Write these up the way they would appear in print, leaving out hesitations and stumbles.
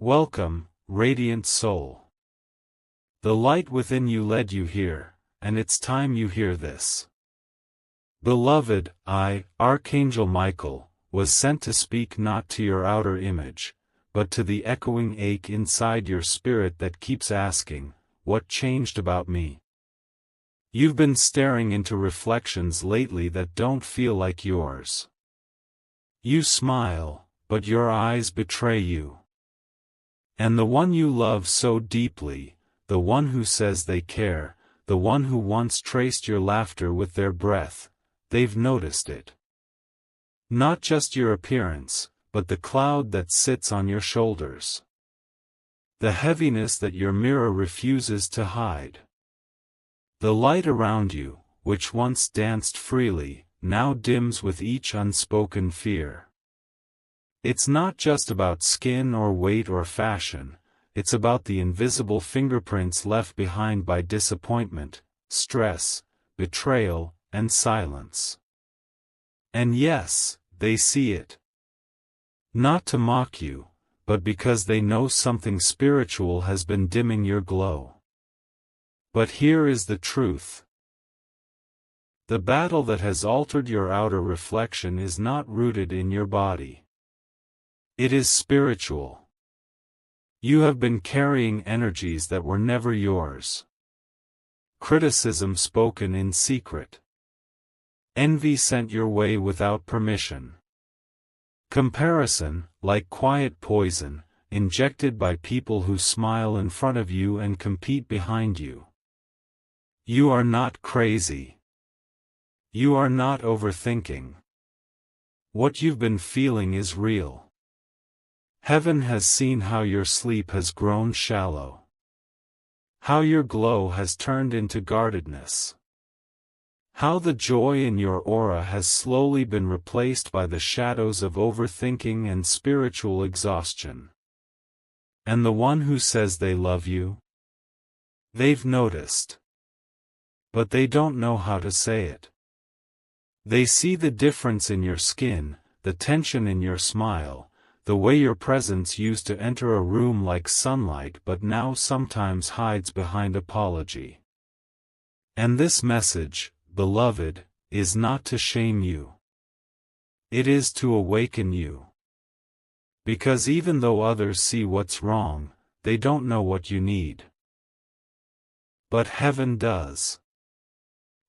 Welcome, radiant soul. The light within you led you here, and it's time you hear this. Beloved, I, Archangel Michael, was sent to speak not to your outer image, but to the echoing ache inside your spirit that keeps asking, what changed about me? You've been staring into reflections lately that don't feel like yours. You smile, but your eyes betray you. And the one you love so deeply, the one who says they care, the one who once traced your laughter with their breath, they've noticed it. Not just your appearance, but the cloud that sits on your shoulders. The heaviness that your mirror refuses to hide. The light around you, which once danced freely, now dims with each unspoken fear. It's not just about skin or weight or fashion, it's about the invisible fingerprints left behind by disappointment, stress, betrayal, and silence. And yes, they see it. Not to mock you, but because they know something spiritual has been dimming your glow. But here is the truth. The battle that has altered your outer reflection is not rooted in your body. It is spiritual. You have been carrying energies that were never yours. Criticism spoken in secret. Envy sent your way without permission. Comparison, like quiet poison, injected by people who smile in front of you and compete behind you. You are not crazy. You are not overthinking. What you've been feeling is real. Heaven has seen how your sleep has grown shallow. How your glow has turned into guardedness. How the joy in your aura has slowly been replaced by the shadows of overthinking and spiritual exhaustion. And the one who says they love you? They've noticed. But they don't know how to say it. They see the difference in your skin, the tension in your smile, the way your presence used to enter a room like sunlight but now sometimes hides behind apology. And this message, beloved, is not to shame you. It is to awaken you. Because even though others see what's wrong, they don't know what you need. But heaven does.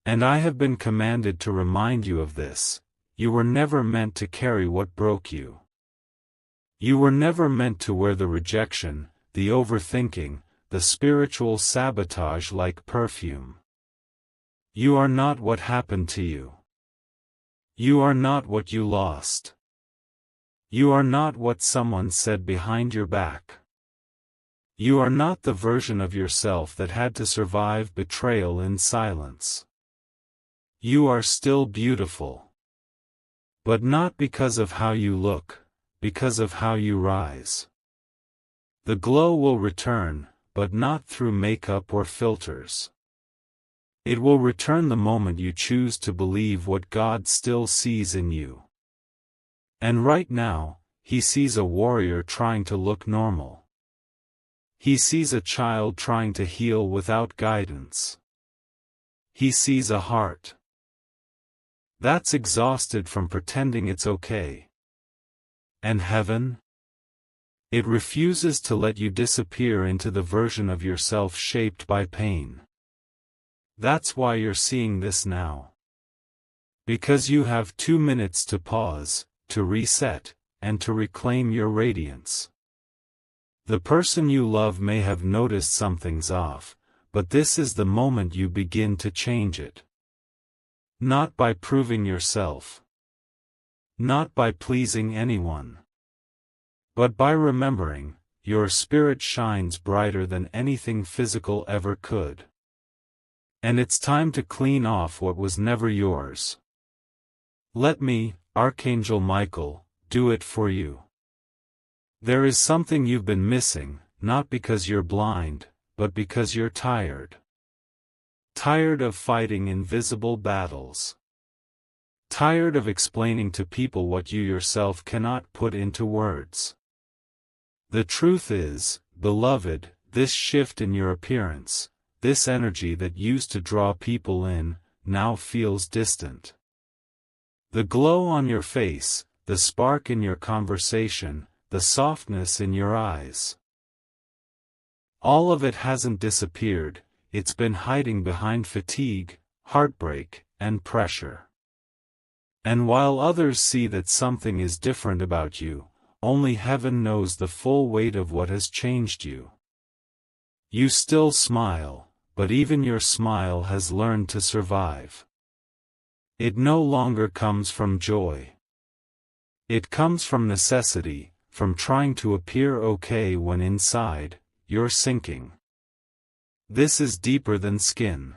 And I have been commanded to remind you of this: you were never meant to carry what broke you. You were never meant to wear the rejection, the overthinking, the spiritual sabotage like perfume. You are not what happened to you. You are not what you lost. You are not what someone said behind your back. You are not the version of yourself that had to survive betrayal in silence. You are still beautiful. But not because of how you look, because of how you rise. The glow will return, but not through makeup or filters. It will return the moment you choose to believe what God still sees in you. And right now, He sees a warrior trying to look normal. He sees a child trying to heal without guidance. He sees a heart that's exhausted from pretending it's okay. And heaven? It refuses to let you disappear into the version of yourself shaped by pain. That's why you're seeing this now. Because you have 2 minutes to pause, to reset, and to reclaim your radiance. The person you love may have noticed something's off, but this is the moment you begin to change it. Not by proving yourself. Not by pleasing anyone. But by remembering, your spirit shines brighter than anything physical ever could. And it's time to clean off what was never yours. Let me, Archangel Michael, do it for you. There is something you've been missing, not because you're blind, but because you're tired. Tired of fighting invisible battles. Tired of explaining to people what you yourself cannot put into words. The truth is, beloved, this shift in your appearance, this energy that used to draw people in, now feels distant. The glow on your face, the spark in your conversation, the softness in your eyes. All of it hasn't disappeared, it's been hiding behind fatigue, heartbreak, and pressure. And while others see that something is different about you, only heaven knows the full weight of what has changed you. You still smile, but even your smile has learned to survive. It no longer comes from joy. It comes from necessity, from trying to appear okay when inside, you're sinking. This is deeper than skin.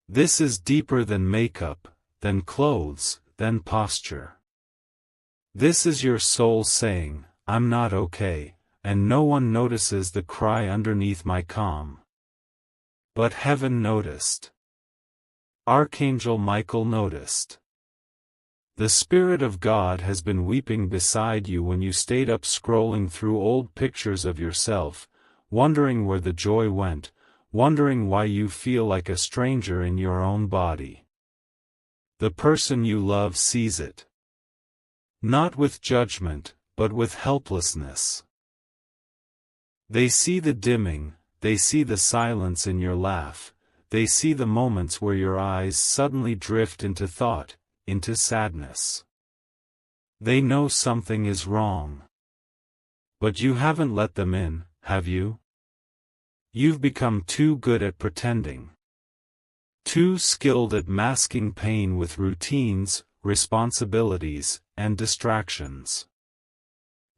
This is deeper than makeup, than clothes, than posture. This is your soul saying, I'm not okay, and no one notices the cry underneath my calm. But heaven noticed. Archangel Michael noticed. The Spirit of God has been weeping beside you when you stayed up scrolling through old pictures of yourself, wondering where the joy went, wondering why you feel like a stranger in your own body. The person you love sees it. Not with judgment, but with helplessness. They see the dimming, they see the silence in your laugh, they see the moments where your eyes suddenly drift into thought, into sadness. They know something is wrong. But you haven't let them in, have you? You've become too good at pretending. Too skilled at masking pain with routines, responsibilities, and distractions.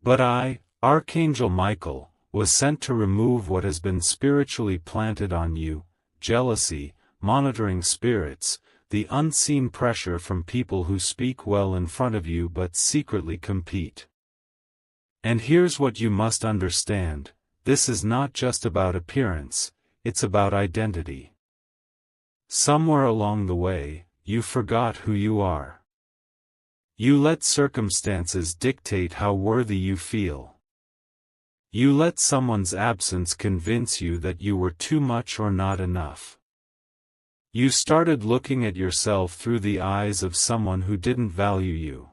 But I, Archangel Michael, was sent to remove what has been spiritually planted on you, jealousy, monitoring spirits, the unseen pressure from people who speak well in front of you but secretly compete. And here's what you must understand, this is not just about appearance, it's about identity. Somewhere along the way, you forgot who you are. You let circumstances dictate how worthy you feel. You let someone's absence convince you that you were too much or not enough. You started looking at yourself through the eyes of someone who didn't value you.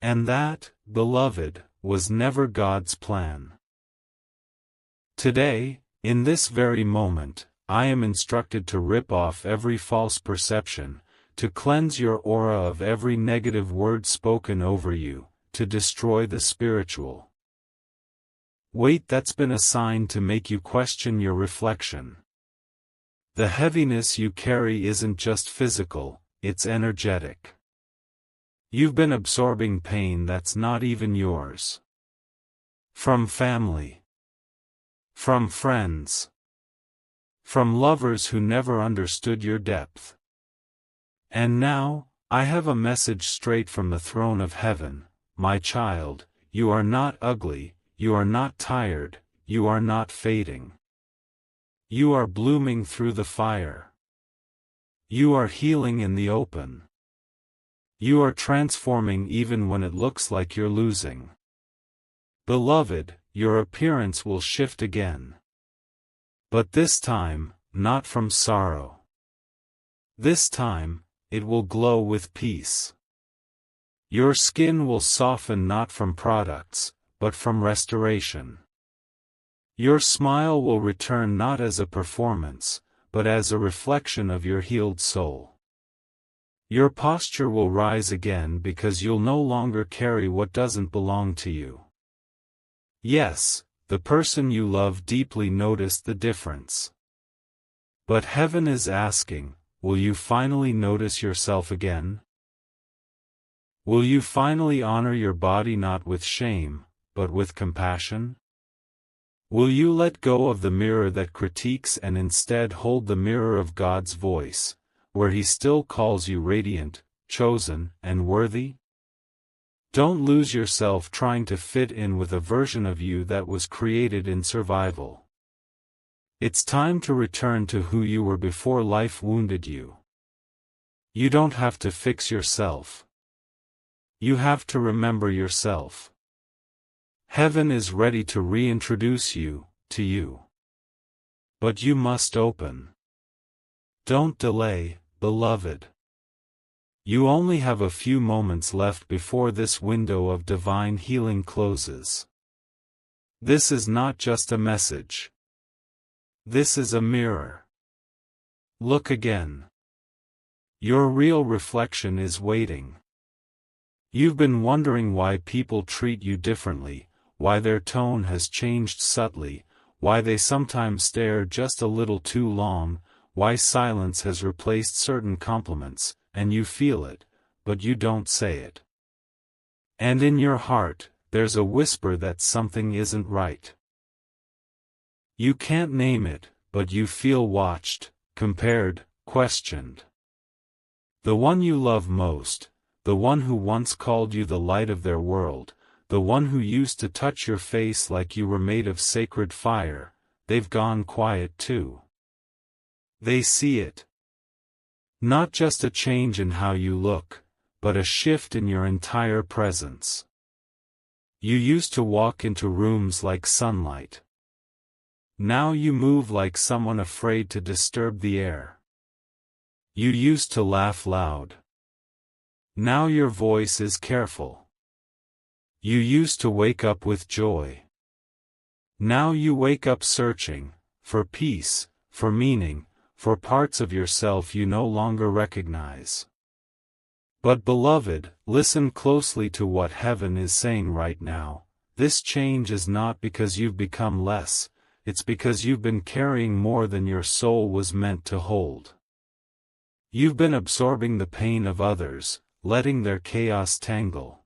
And that, beloved, was never God's plan. Today, in this very moment, I am instructed to rip off every false perception, to cleanse your aura of every negative word spoken over you, to destroy the spiritual weight that's been assigned to make you question your reflection. The heaviness you carry isn't just physical, it's energetic. You've been absorbing pain that's not even yours. From family. From friends. From lovers who never understood your depth. And now, I have a message straight from the throne of heaven, my child, you are not ugly, you are not tired, you are not fading. You are blooming through the fire. You are healing in the open. You are transforming even when it looks like you're losing. Beloved, your appearance will shift again. But this time, not from sorrow. This time, it will glow with peace. Your skin will soften not from products, but from restoration. Your smile will return not as a performance, but as a reflection of your healed soul. Your posture will rise again because you'll no longer carry what doesn't belong to you. Yes, the person you love deeply noticed the difference. But heaven is asking, will you finally notice yourself again? Will you finally honor your body not with shame, but with compassion? Will you let go of the mirror that critiques and instead hold the mirror of God's voice, where He still calls you radiant, chosen, and worthy? Don't lose yourself trying to fit in with a version of you that was created in survival. It's time to return to who you were before life wounded you. You don't have to fix yourself. You have to remember yourself. Heaven is ready to reintroduce you to you. But you must open. Don't delay, beloved. You only have a few moments left before this window of divine healing closes. This is not just a message. This is a mirror. Look again. Your real reflection is waiting. You've been wondering why people treat you differently, why their tone has changed subtly, why they sometimes stare just a little too long, why silence has replaced certain compliments, and you feel it, but you don't say it. And in your heart, there's a whisper that something isn't right. You can't name it, but you feel watched, compared, questioned. The one you love most, the one who once called you the light of their world, the one who used to touch your face like you were made of sacred fire, they've gone quiet too. They see it. Not just a change in how you look, but a shift in your entire presence. You used to walk into rooms like sunlight. Now you move like someone afraid to disturb the air. You used to laugh loud. Now your voice is careful. You used to wake up with joy. Now you wake up searching, for peace, for meaning, for parts of yourself you no longer recognize. But beloved, listen closely to what heaven is saying right now. This change is not because you've become less, it's because you've been carrying more than your soul was meant to hold. You've been absorbing the pain of others, letting their chaos tangle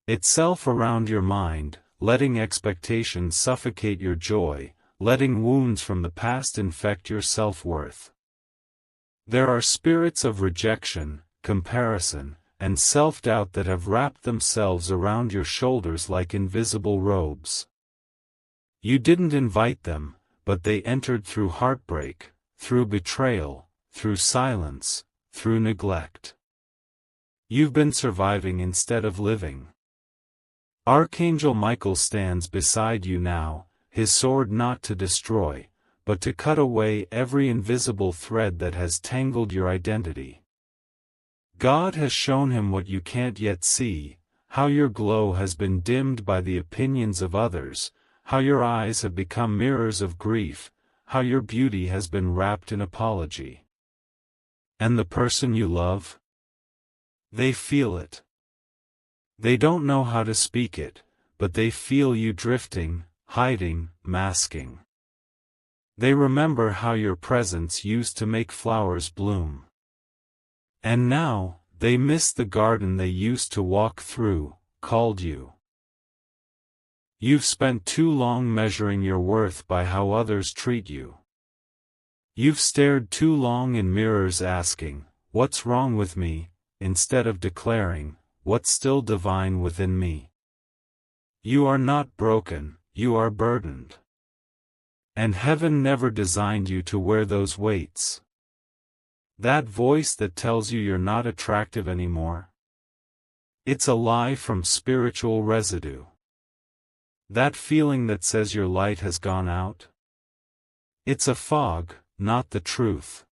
itself around your mind, letting expectations suffocate your joy, letting wounds from the past infect your self-worth. There are spirits of rejection, comparison, and self-doubt that have wrapped themselves around your shoulders like invisible robes. You didn't invite them, but they entered through heartbreak, through betrayal, through silence, through neglect. You've been surviving instead of living. Archangel Michael stands beside you now, his sword not to destroy, but to cut away every invisible thread that has tangled your identity. God has shown him what you can't yet see, how your glow has been dimmed by the opinions of others, how your eyes have become mirrors of grief, how your beauty has been wrapped in apology. And the person you love? They feel it. They don't know how to speak it, but they feel you drifting, hiding, masking. They remember how your presence used to make flowers bloom. And now, they miss the garden they used to walk through, called you. You've spent too long measuring your worth by how others treat you. You've stared too long in mirrors asking, "What's wrong with me?" instead of declaring, "What's still divine within me?" You are not broken, you are burdened. And heaven never designed you to wear those weights. That voice that tells you you're not attractive anymore? It's a lie from spiritual residue. That feeling that says your light has gone out? It's a fog, not the truth.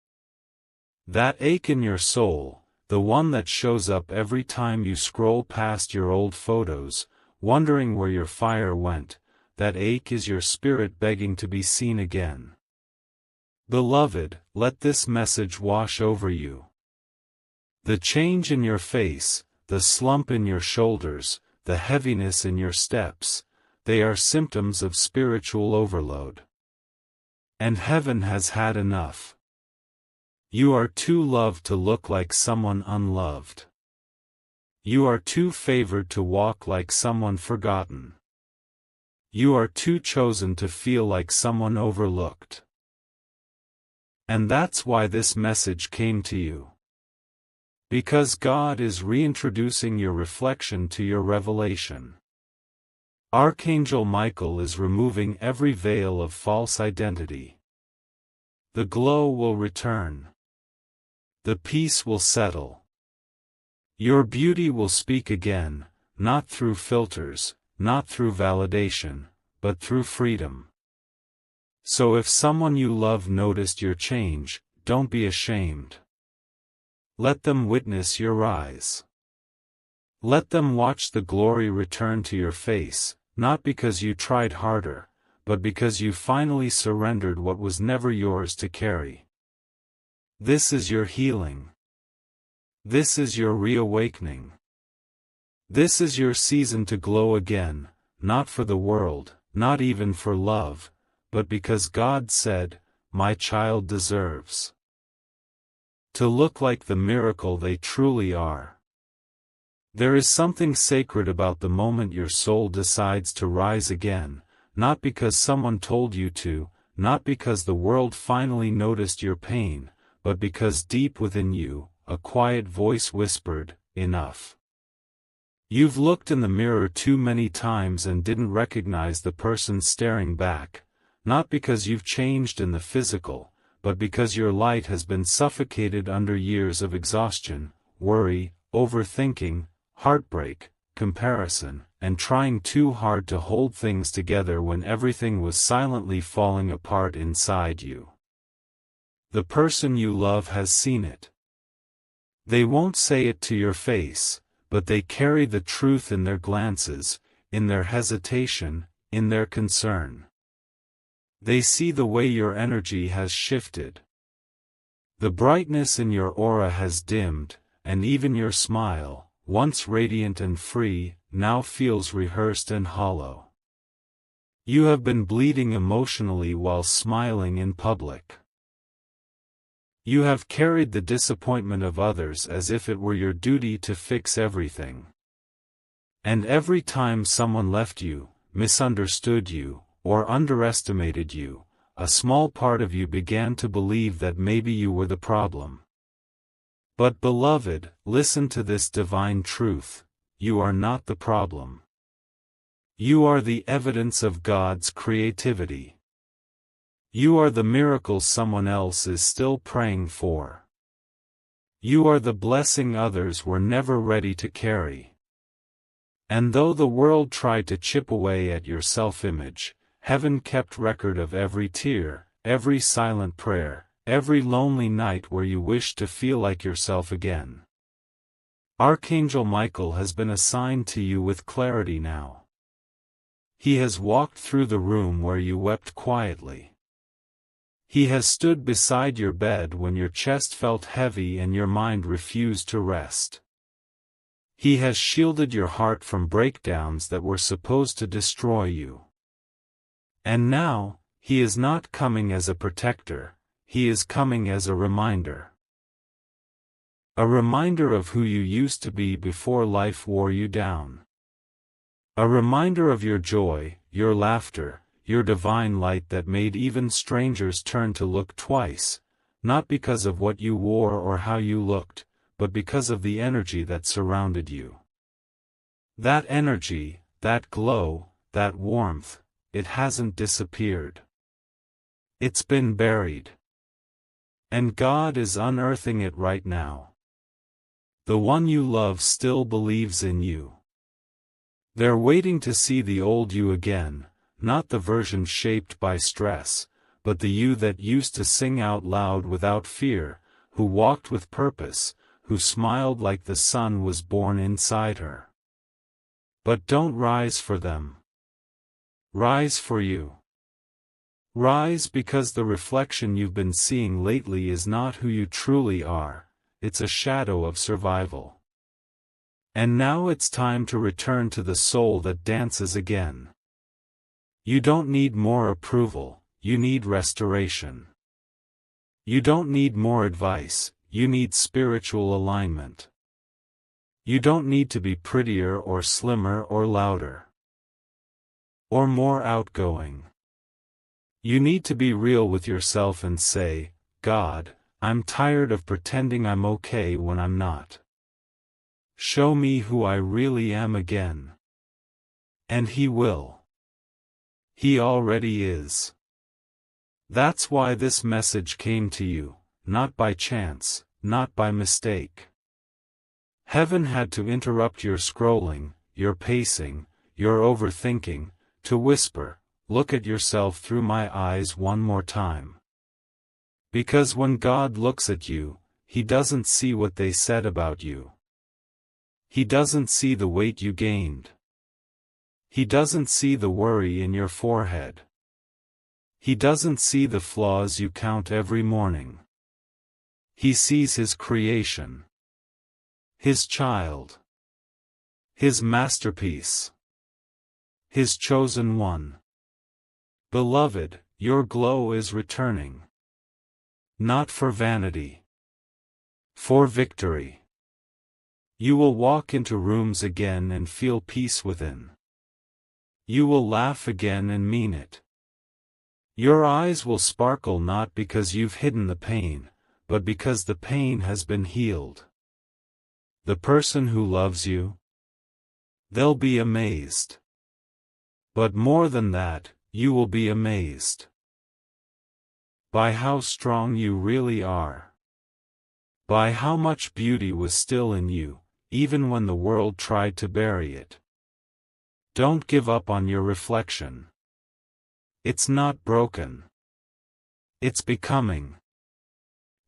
That ache in your soul, the one that shows up every time you scroll past your old photos, wondering where your fire went, that ache is your spirit begging to be seen again. Beloved, let this message wash over you. The change in your face, the slump in your shoulders, the heaviness in your steps, they are symptoms of spiritual overload. And heaven has had enough. You are too loved to look like someone unloved. You are too favored to walk like someone forgotten. You are too chosen to feel like someone overlooked. And that's why this message came to you. Because God is reintroducing your reflection to your revelation. Archangel Michael is removing every veil of false identity. The glow will return. The peace will settle. Your beauty will speak again, not through filters, not through validation, but through freedom. So if someone you love noticed your change, don't be ashamed. Let them witness your rise. Let them watch the glory return to your face, not because you tried harder, but because you finally surrendered what was never yours to carry. This is your healing. This is your reawakening. This is your season to glow again, not for the world, not even for love, but because God said, "My child deserves to look like the miracle they truly are." There is something sacred about the moment your soul decides to rise again, not because someone told you to, not because the world finally noticed your pain, but because deep within you, a quiet voice whispered, "Enough." You've looked in the mirror too many times and didn't recognize the person staring back, not because you've changed in the physical, but because your light has been suffocated under years of exhaustion, worry, overthinking, heartbreak, comparison, and trying too hard to hold things together when everything was silently falling apart inside you. The person you love has seen it. They won't say it to your face, but they carry the truth in their glances, in their hesitation, in their concern. They see the way your energy has shifted. The brightness in your aura has dimmed, and even your smile, once radiant and free, now feels rehearsed and hollow. You have been bleeding emotionally while smiling in public. You have carried the disappointment of others as if it were your duty to fix everything. And every time someone left you, misunderstood you, or underestimated you, a small part of you began to believe that maybe you were the problem. But beloved, listen to this divine truth: you are not the problem. You are the evidence of God's creativity. You are the miracle someone else is still praying for. You are the blessing others were never ready to carry. And though the world tried to chip away at your self-image, heaven kept record of every tear, every silent prayer, every lonely night where you wished to feel like yourself again. Archangel Michael has been assigned to you with clarity now. He has walked through the room where you wept quietly. He has stood beside your bed when your chest felt heavy and your mind refused to rest. He has shielded your heart from breakdowns that were supposed to destroy you. And now, he is not coming as a protector, he is coming as a reminder. A reminder of who you used to be before life wore you down. A reminder of your joy, your laughter, your divine light that made even strangers turn to look twice, not because of what you wore or how you looked, but because of the energy that surrounded you. That energy, that glow, that warmth, it hasn't disappeared. It's been buried. And God is unearthing it right now. The one you love still believes in you. They're waiting to see the old you again, not the version shaped by stress, but the you that used to sing out loud without fear, who walked with purpose, who smiled like the sun was born inside her. But don't rise for them. Rise for you. Rise because the reflection you've been seeing lately is not who you truly are, it's a shadow of survival. And now it's time to return to the soul that dances again. You don't need more approval, you need restoration. You don't need more advice, you need spiritual alignment. You don't need to be prettier or slimmer or louder, or more outgoing. You need to be real with yourself and say, "God, I'm tired of pretending I'm okay when I'm not. Show me who I really am again." And He will. He already is. That's why this message came to you, not by chance, not by mistake. Heaven had to interrupt your scrolling, your pacing, you're overthinking, to whisper, look at yourself through my eyes one more time. Because when God looks at you, He doesn't see what they said about you. He doesn't see the weight you gained. He doesn't see the worry in your forehead. He doesn't see the flaws you count every morning. He sees His creation. His child. His masterpiece. His chosen one. Beloved, your glow is returning. Not for vanity. For victory. You will walk into rooms again and feel peace within. You will laugh again and mean it. Your eyes will sparkle not because you've hidden the pain, but because the pain has been healed. The person who loves you, they'll be amazed. But more than that, you will be amazed by how strong you really are. By how much beauty was still in you, even when the world tried to bury it. Don't give up on your reflection. It's not broken. It's becoming.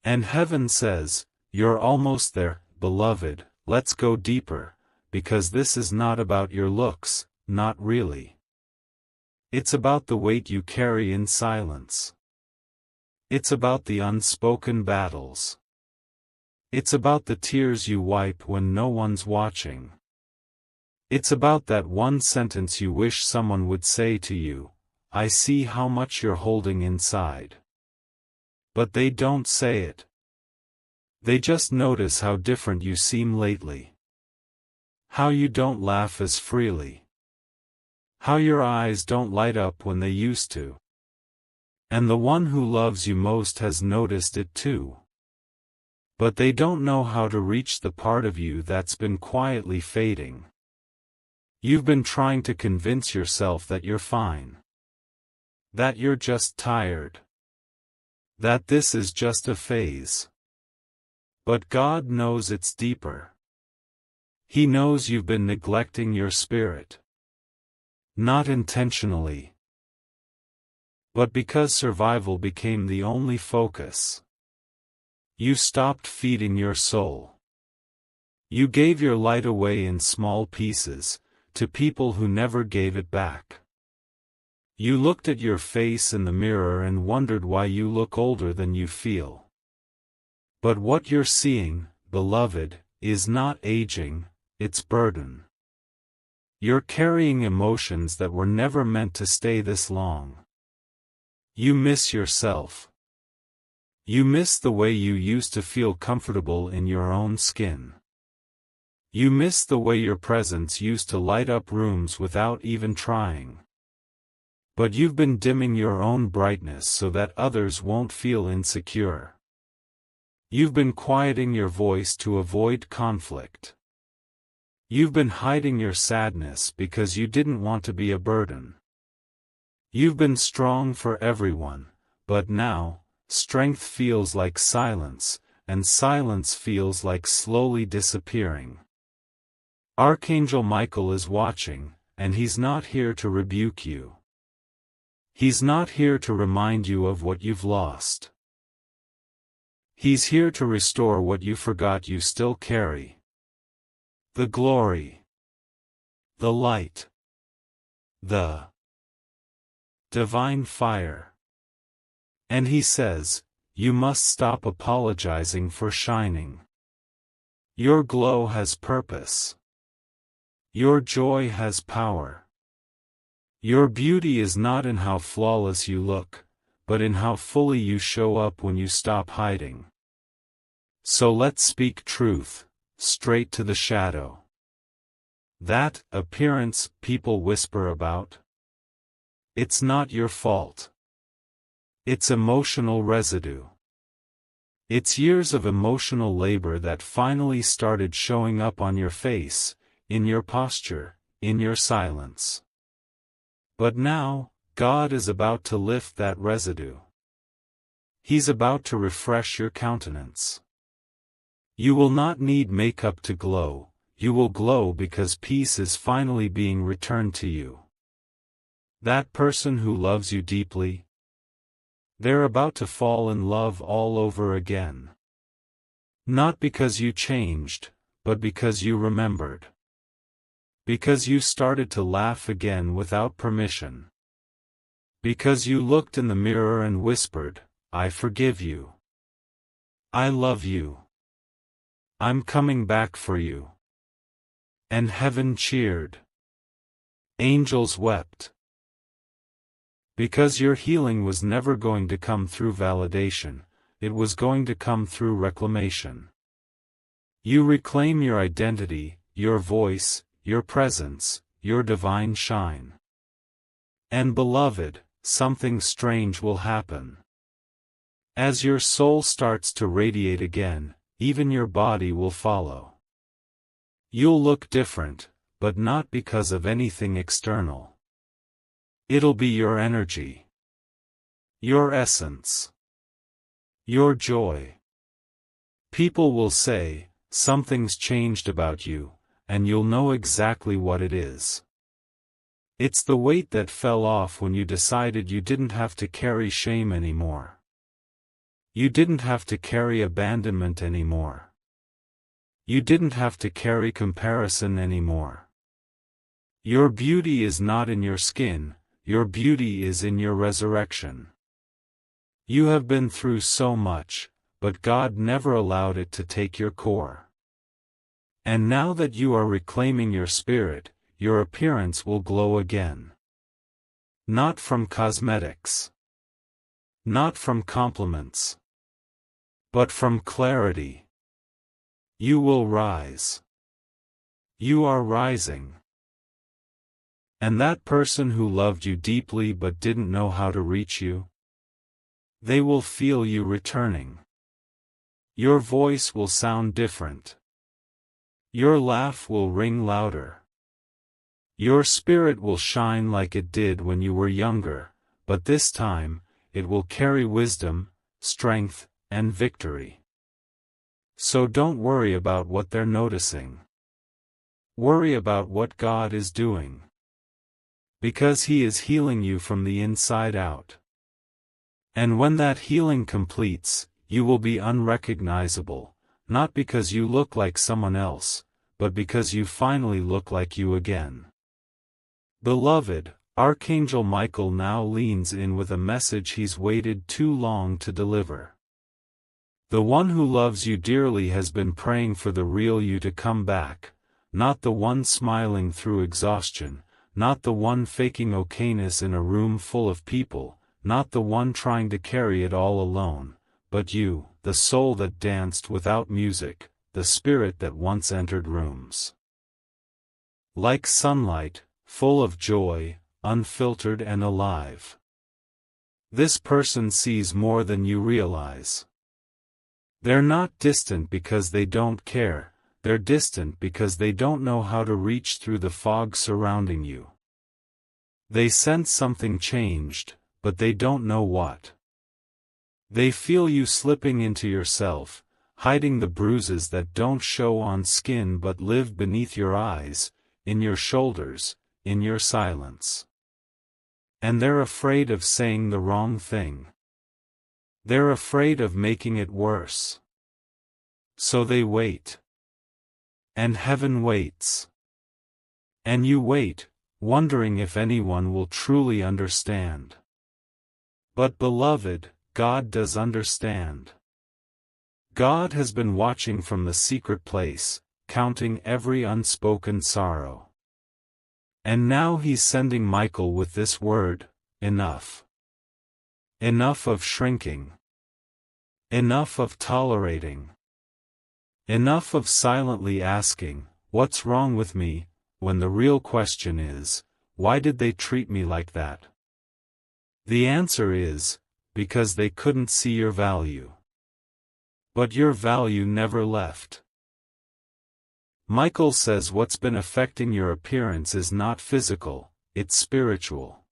And heaven says, you're almost there, beloved, let's go deeper, because this is not about your looks, not really. It's about the weight you carry in silence. It's about the unspoken battles. It's about the tears you wipe when no one's watching. It's about that one sentence you wish someone would say to you, I see how much you're holding inside. But they don't say it. They just notice how different you seem lately. How you don't laugh as freely. How your eyes don't light up when they used to. And the one who loves you most has noticed it too. But they don't know how to reach the part of you that's been quietly fading. You've been trying to convince yourself that you're fine. That you're just tired. That this is just a phase. But God knows it's deeper. He knows you've been neglecting your spirit. Not intentionally. But because survival became the only focus. You stopped feeding your soul. You gave your light away in small pieces, to people who never gave it back. You looked at your face in the mirror and wondered why you look older than you feel. But what you're seeing, beloved, is not aging, it's burden. You're carrying emotions that were never meant to stay this long. You miss yourself. You miss the way you used to feel comfortable in your own skin. You miss the way your presence used to light up rooms without even trying. But you've been dimming your own brightness so that others won't feel insecure. You've been quieting your voice to avoid conflict. You've been hiding your sadness because you didn't want to be a burden. You've been strong for everyone, but now, strength feels like silence, and silence feels like slowly disappearing. Archangel Michael is watching, and he's not here to rebuke you. He's not here to remind you of what you've lost. He's here to restore what you forgot you still carry. The glory. The light. The divine fire. And he says, you must stop apologizing for shining. Your glow has purpose. Your joy has power. Your beauty is not in how flawless you look, but in how fully you show up when you stop hiding. So let's speak truth, straight to the shadow. That appearance people whisper about, it's not your fault. It's emotional residue. It's years of emotional labor that finally started showing up on your face, in your posture, in your silence. But now, God is about to lift that residue. He's about to refresh your countenance. You will not need makeup to glow, you will glow because peace is finally being returned to you. That person who loves you deeply, they're about to fall in love all over again. Not because you changed, but because you remembered. Because you started to laugh again without permission. Because you looked in the mirror and whispered, "I forgive you. I love you. I'm coming back for you." And heaven cheered. Angels wept. Because your healing was never going to come through validation, it was going to come through reclamation. You reclaim your identity, your voice, your presence, your divine shine. And beloved, something strange will happen. As your soul starts to radiate again, even your body will follow. You'll look different, but not because of anything external. It'll be your energy, your essence, your joy. People will say, "Something's changed about you," and you'll know exactly what it is. It's the weight that fell off when you decided you didn't have to carry shame anymore. You didn't have to carry abandonment anymore. You didn't have to carry comparison anymore. Your beauty is not in your skin, your beauty is in your resurrection. You have been through so much, but God never allowed it to take your core. And now that you are reclaiming your spirit, your appearance will glow again. Not from cosmetics. Not from compliments. But from clarity. You will rise. You are rising. And that person who loved you deeply but didn't know how to reach you, they will feel you returning. Your voice will sound different. Your laugh will ring louder. Your spirit will shine like it did when you were younger, but this time, it will carry wisdom, strength, and victory. So don't worry about what they're noticing. Worry about what God is doing. Because He is healing you from the inside out. And when that healing completes, you will be unrecognizable, not because you look like someone else, but because you finally look like you again. Beloved, Archangel Michael now leans in with a message he's waited too long to deliver. The one who loves you dearly has been praying for the real you to come back, not the one smiling through exhaustion, not the one faking okayness in a room full of people, not the one trying to carry it all alone, but you, the soul that danced without music, the spirit that once entered rooms. Like sunlight, full of joy, unfiltered and alive. This person sees more than you realize. They're not distant because they don't care, they're distant because they don't know how to reach through the fog surrounding you. They sense something changed, but they don't know what. They feel you slipping into yourself, hiding the bruises that don't show on skin but live beneath your eyes, in your shoulders, in your silence. And they're afraid of saying the wrong thing. They're afraid of making it worse. So they wait. And heaven waits. And you wait, wondering if anyone will truly understand. But beloved, God does understand. God has been watching from the secret place, counting every unspoken sorrow. And now He's sending Michael with this word, enough. Enough of shrinking. Enough of tolerating. Enough of silently asking, "What's wrong with me?" when the real question is, "Why did they treat me like that?" The answer is, because they couldn't see your value. But your value never left. Michael says what's been affecting your appearance is not physical, it's spiritual.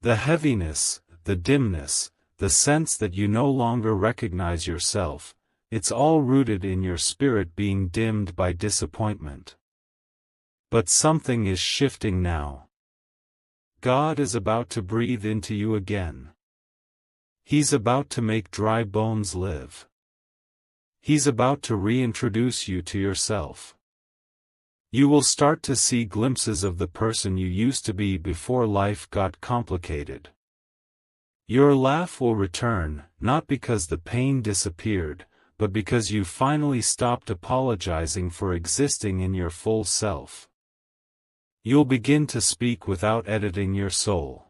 The heaviness, the dimness, the sense that you no longer recognize yourself, It's all rooted in your spirit being dimmed by disappointment. But something is shifting now. God is about to breathe into you again. He's about to make dry bones live. He's about to reintroduce you to yourself. You will start to see glimpses of the person you used to be before life got complicated. Your laugh will return, not because the pain disappeared, but because you finally stopped apologizing for existing in your full self. You'll begin to speak without editing your soul.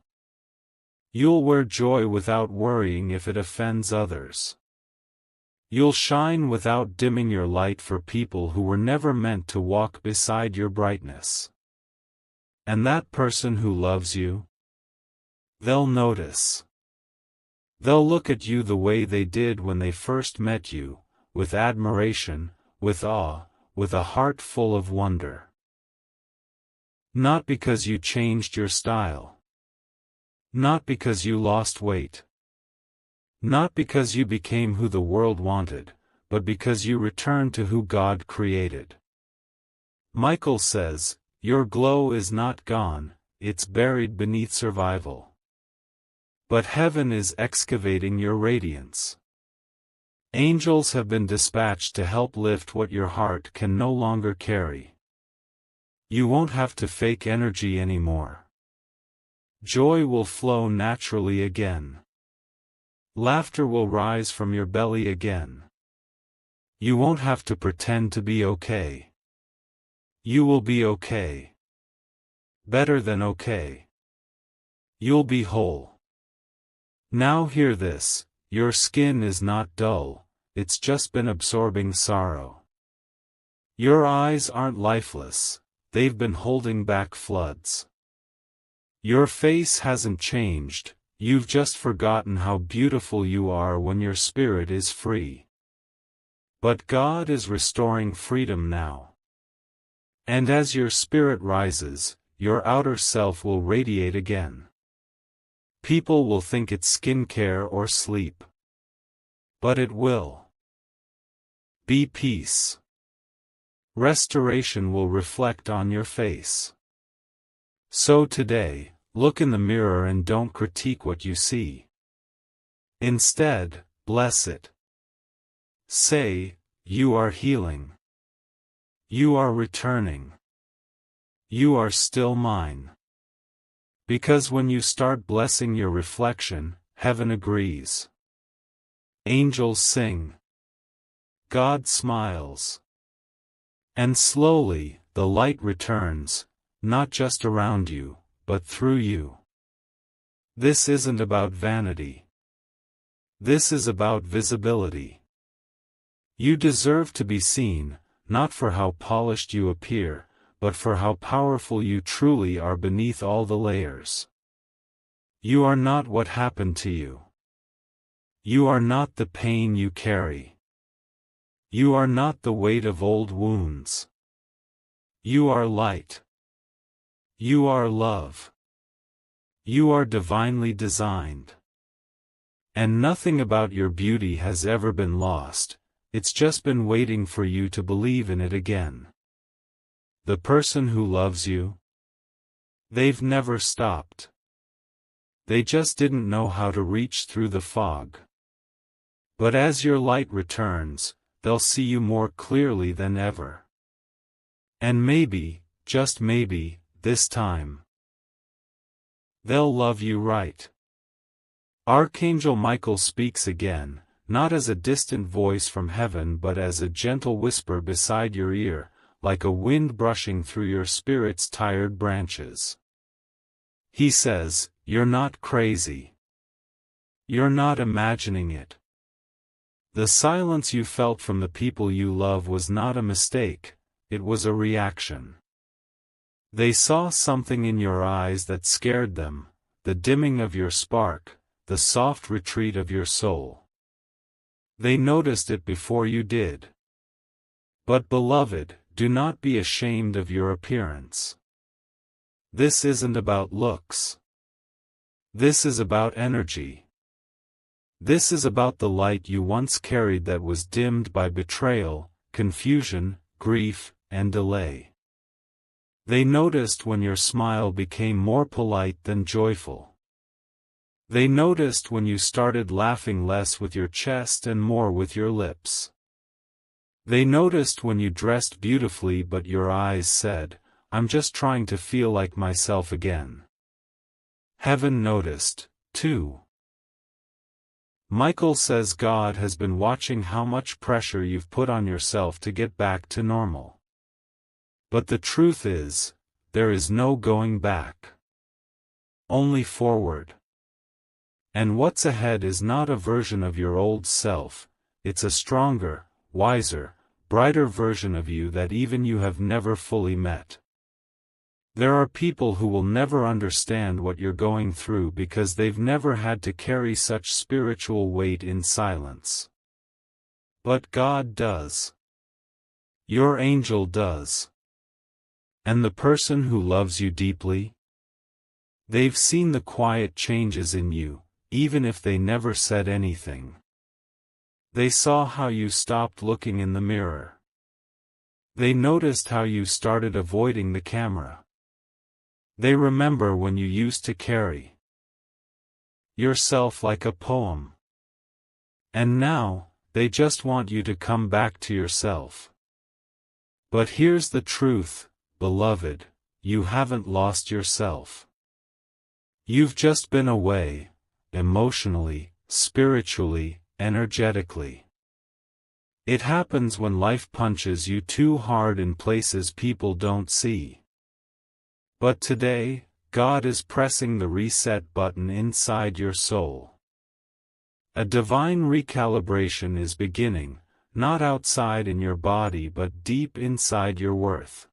You'll wear joy without worrying if it offends others. You'll shine without dimming your light for people who were never meant to walk beside your brightness. And that person who loves you? They'll notice. They'll look at you the way they did when they first met you, with admiration, with awe, with a heart full of wonder. Not because you changed your style. Not because you lost weight. Not because you became who the world wanted, but because you returned to who God created. Michael says, your glow is not gone, it's buried beneath survival. But heaven is excavating your radiance. Angels have been dispatched to help lift what your heart can no longer carry. You won't have to fake energy anymore. Joy will flow naturally again. Laughter will rise from your belly again. You won't have to pretend to be okay. You will be okay. Better than okay. You'll be whole. Now hear this, your skin is not dull, it's just been absorbing sorrow. Your eyes aren't lifeless, they've been holding back floods. Your face hasn't changed, you've just forgotten how beautiful you are when your spirit is free. But God is restoring freedom now. And as your spirit rises, your outer self will radiate again. People will think it's skincare or sleep. But it will be peace. Restoration will reflect on your face. So today, look in the mirror and don't critique what you see. Instead, bless it. Say, you are healing. You are returning. You are still mine. Because when you start blessing your reflection, heaven agrees. Angels sing. God smiles. And slowly, the light returns, not just around you, but through you. This isn't about vanity. This is about visibility. You deserve to be seen, not for how polished you appear, but for how powerful you truly are beneath all the layers. You are not what happened to you. You are not the pain you carry. You are not the weight of old wounds. You are light. You are love. You are divinely designed. And nothing about your beauty has ever been lost, it's just been waiting for you to believe in it again. The person who loves you? They've never stopped. They just didn't know how to reach through the fog. But as your light returns, they'll see you more clearly than ever. And maybe, just maybe, this time, they'll love you right. Archangel Michael speaks again, not as a distant voice from heaven but as a gentle whisper beside your ear, like a wind brushing through your spirit's tired branches. He says, you're not crazy. You're not imagining it. The silence you felt from the people you love was not a mistake, it was a reaction. They saw something in your eyes that scared them, the dimming of your spark, the soft retreat of your soul. They noticed it before you did. But beloved, do not be ashamed of your appearance. This isn't about looks. This is about energy. This is about the light you once carried that was dimmed by betrayal, confusion, grief, and delay. They noticed when your smile became more polite than joyful. They noticed when you started laughing less with your chest and more with your lips. They noticed when you dressed beautifully but your eyes said, "I'm just trying to feel like myself again." Heaven noticed, too. Michael says God has been watching how much pressure you've put on yourself to get back to normal. But the truth is, there is no going back. Only forward. And what's ahead is not a version of your old self, it's a stronger, wiser, brighter version of you that even you have never fully met. There are people who will never understand what you're going through because they've never had to carry such spiritual weight in silence. But God does. Your angel does. And the person who loves you deeply? They've seen the quiet changes in you, even if they never said anything. They saw how you stopped looking in the mirror. They noticed how you started avoiding the camera. They remember when you used to carry yourself like a poem. And now, they just want you to come back to yourself. But here's the truth, beloved, you haven't lost yourself. You've just been away, emotionally, spiritually, energetically. It happens when life punches you too hard in places people don't see. But today, God is pressing the reset button inside your soul. A divine recalibration is beginning, not outside in your body but deep inside your worth.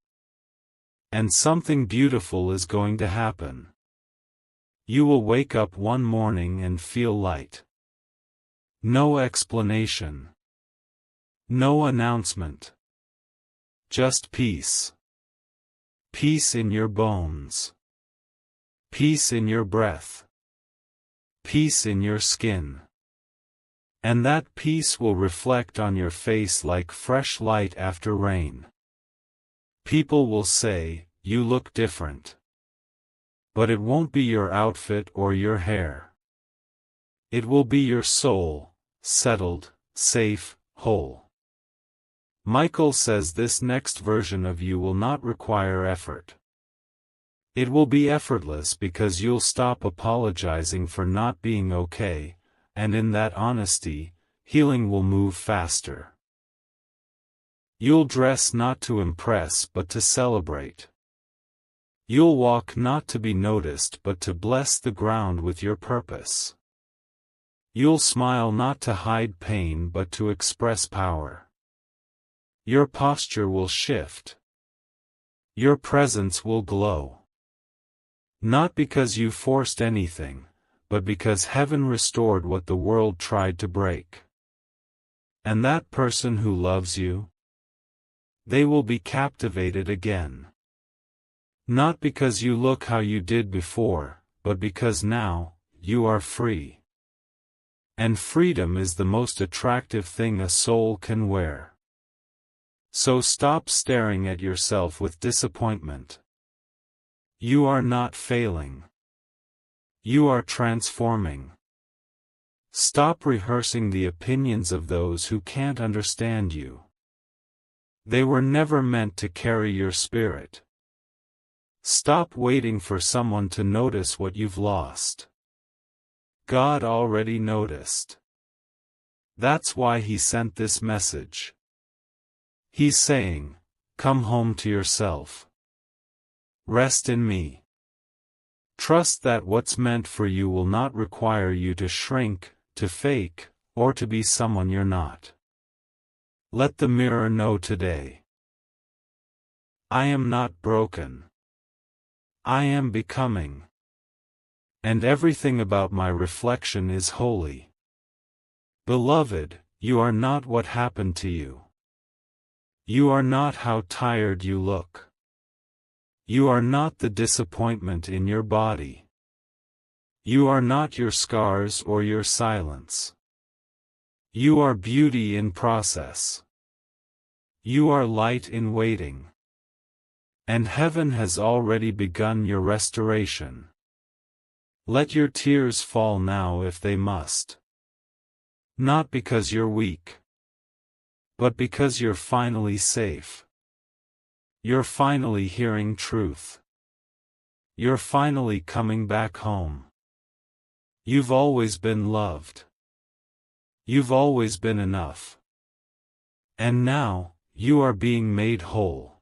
And something beautiful is going to happen. You will wake up one morning and feel light. No explanation. No announcement. Just peace. Peace in your bones. Peace in your breath. Peace in your skin. And that peace will reflect on your face like fresh light after rain. People will say, "You look different." But it won't be your outfit or your hair. It will be your soul, settled, safe, whole. Michael says this next version of you will not require effort. It will be effortless because you'll stop apologizing for not being okay, and in that honesty, healing will move faster. You'll dress not to impress but to celebrate. You'll walk not to be noticed but to bless the ground with your purpose. You'll smile not to hide pain but to express power. Your posture will shift. Your presence will glow. Not because you forced anything, but because heaven restored what the world tried to break. And that person who loves you? They will be captivated again. Not because you look how you did before, but because now, you are free. And freedom is the most attractive thing a soul can wear. So stop staring at yourself with disappointment. You are not failing. You are transforming. Stop rehearsing the opinions of those who can't understand you. They were never meant to carry your spirit. Stop waiting for someone to notice what you've lost. God already noticed. That's why He sent this message. He's saying, "Come home to yourself. Rest in me. Trust that what's meant for you will not require you to shrink, to fake, or to be someone you're not." Let the mirror know today. I am not broken. I am becoming. And everything about my reflection is holy. Beloved, you are not what happened to you. You are not how tired you look. You are not the disappointment in your body. You are not your scars or your silence. You are beauty in process. You are light in waiting. And heaven has already begun your restoration. Let your tears fall now if they must. Not because you're weak, but because you're finally safe. You're finally hearing truth. You're finally coming back home. You've always been loved. You've always been enough. And now, you are being made whole.